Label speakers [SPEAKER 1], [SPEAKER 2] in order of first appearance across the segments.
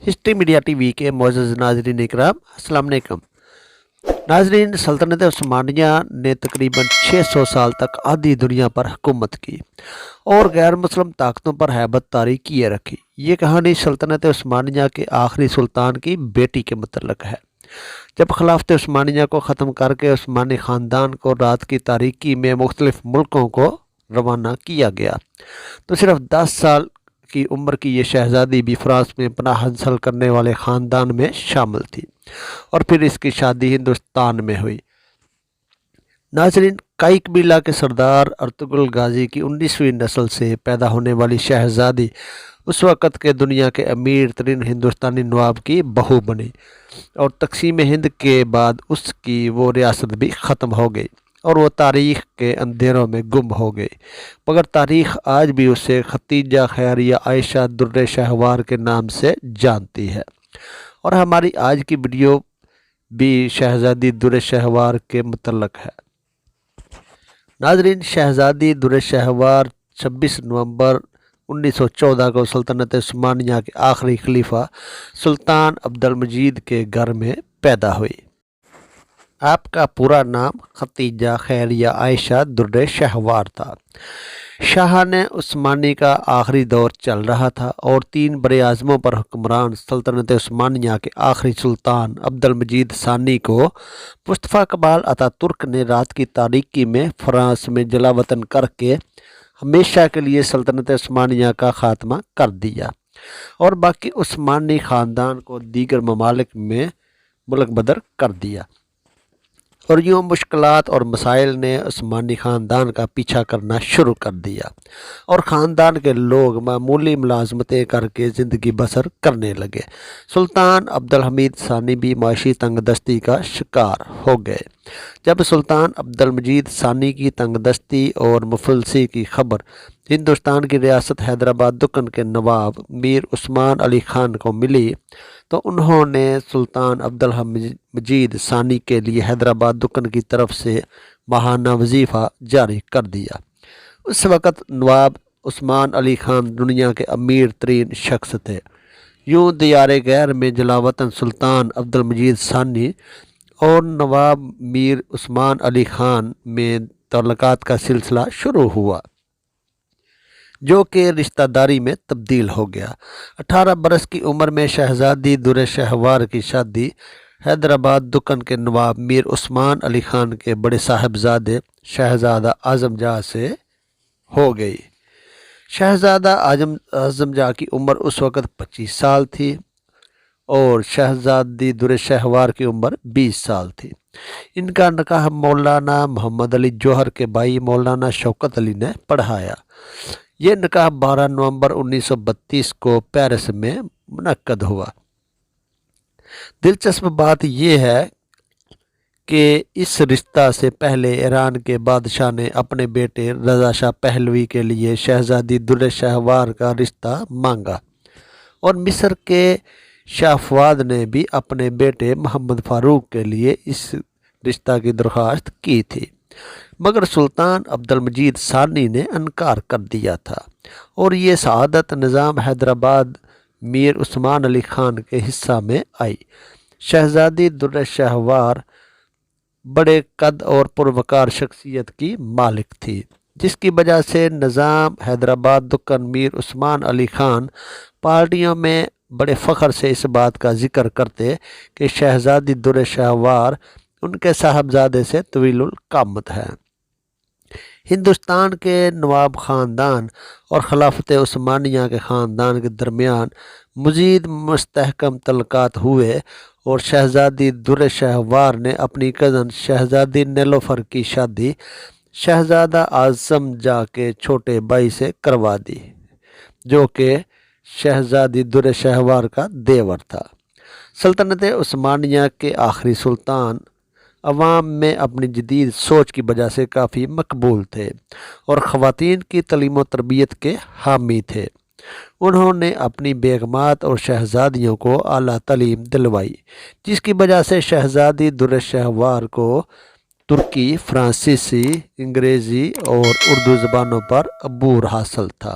[SPEAKER 1] History media T V کے معزز ناظرین اکرام، السلام علیکم ناظرین۔ سلطنت عثمانیہ نے تقریباً 600 سال تک آدھی دنیا پر حکومت کی اور غیر مسلم طاقتوں پر ہیبت طاری کیے رکھی۔ یہ کہانی سلطنت عثمانیہ کے آخری سلطان کی بیٹی کے متعلق ہے۔ جب خلافت عثمانیہ کو ختم کر کے عثمانی خاندان کو رات کی تاریکی میں مختلف ملکوں کو روانہ کیا گیا تو صرف 10 سال کی عمر کی یہ شہزادی بھی فرانس میں پناہ حاصل کرنے والے خاندان میں شامل تھی، اور پھر اس کی شادی ہندوستان میں ہوئی۔ ناظرین، کائی قبیلہ کے سردار ارطغرل غازی کی 19ویں نسل سے پیدا ہونے والی شہزادی اس وقت کے دنیا کے امیر ترین ہندوستانی نواب کی بہو بنی، اور تقسیم ہند کے بعد اس کی وہ ریاست بھی ختم ہو گئی اور وہ تاریخ کے اندھیروں میں گم ہو گئی، مگر تاریخ آج بھی اسے ختیجہ خیریہ عائشہ در شہوار کے نام سے جانتی ہے، اور ہماری آج کی ویڈیو بھی شہزادی در شہوار کے متعلق ہے۔ ناظرین، شہزادی در شہوار 26 نومبر 1914 کو سلطنت عثمانیہ کے آخری خلیفہ سلطان عبدالمجید کے گھر میں پیدا ہوئی۔ آپ کا پورا نام ختیجہ خیریہ عائشہ در شہوار تھا۔ شاہان عثمانی کا آخری دور چل رہا تھا اور 3 بر اعظموں پر حکمران سلطنت عثمانیہ کے آخری سلطان عبدالمجید ثانی کو مصطفیٰ کمال اتا ترک نے رات کی تاریکی میں فرانس میں جلا وطن کر کے ہمیشہ کے لیے سلطنت عثمانیہ کا خاتمہ کر دیا اور باقی عثمانی خاندان کو دیگر ممالک میں ملک بدر کر دیا، اور یوں مشکلات اور مسائل نے عثمانی خاندان کا پیچھا کرنا شروع کر دیا اور خاندان کے لوگ معمولی ملازمتیں کر کے زندگی بسر کرنے لگے۔ سلطان عبدالحمید ثانی بھی معاشی تنگ دستی کا شکار ہو گئے۔ جب سلطان عبدالمجید ثانی کی تنگ دستی اور مفلسی کی خبر ہندوستان کی ریاست حیدرآباد دکن کے نواب میر عثمان علی خان کو ملی تو انہوں نے سلطان عبدالمجید ثانی کے لیے حیدرآباد دکن کی طرف سے ماہانہ وظیفہ جاری کر دیا۔ اس وقت نواب عثمان علی خان دنیا کے امیر ترین شخص تھے۔ یوں دیار غیر میں جلا وطن سلطان عبدالمجید ثانی اور نواب میر عثمان علی خان میں تعلقات کا سلسلہ شروع ہوا، جو کہ رشتہ داری میں تبدیل ہو گیا۔ 18 برس کی عمر میں شہزادی در شہوار کی شادی حیدرآباد دکن کے نواب میر عثمان علی خان کے بڑے صاحبزادے شہزادہ اعظم جاہ سے ہو گئی۔ شہزادہ اعظم جاہ کی عمر اس وقت 25 سال تھی اور شہزادی در شہوار کی عمر 20 سال تھی۔ ان کا نکاح مولانا محمد علی جوہر کے بھائی مولانا شوکت علی نے پڑھایا۔ یہ نکاح 12 نومبر 1932 کو پیرس میں منعقد ہوا۔ دلچسپ بات یہ ہے کہ اس رشتہ سے پہلے ایران کے بادشاہ نے اپنے بیٹے رضا شاہ پہلوی کے لیے شہزادی در شہوار کا رشتہ مانگا، اور مصر کے شاہ فؤاد نے بھی اپنے بیٹے محمد فاروق کے لیے اس رشتہ کی درخواست کی تھی، مگر سلطان عبدالمجید ثانی نے انکار کر دیا تھا، اور یہ سعادت نظام حیدرآباد میر عثمان علی خان کے حصہ میں آئی۔ شہزادی در شہوار بڑے قد اور پروقار شخصیت کی مالک تھی، جس کی وجہ سے نظام حیدرآباد دکن میر عثمان علی خان پارٹیوں میں بڑے فخر سے اس بات کا ذکر کرتے کہ شہزادی در شہوار ان کے صاحبزادے سے طویل القامت ہے۔ ہندوستان کے نواب خاندان اور خلافت عثمانیہ کے خاندان کے درمیان مزید مستحکم تعلقات ہوئے، اور شہزادی در شہوار نے اپنی کزن شہزادی نیلوفر کی شادی شہزادہ اعظم جاہ کے چھوٹے بھائی سے کروا دی، جو کہ شہزادی در شہوار کا دیور تھا۔ سلطنت عثمانیہ کے آخری سلطان عوام میں اپنی جدید سوچ کی وجہ سے کافی مقبول تھے اور خواتین کی تعلیم و تربیت کے حامی تھے۔ انہوں نے اپنی بیگمات اور شہزادیوں کو اعلیٰ تعلیم دلوائی، جس کی وجہ سے شہزادی در شہوار کو ترکی، فرانسیسی، انگریزی اور اردو زبانوں پر عبور حاصل تھا۔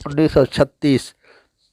[SPEAKER 1] 1936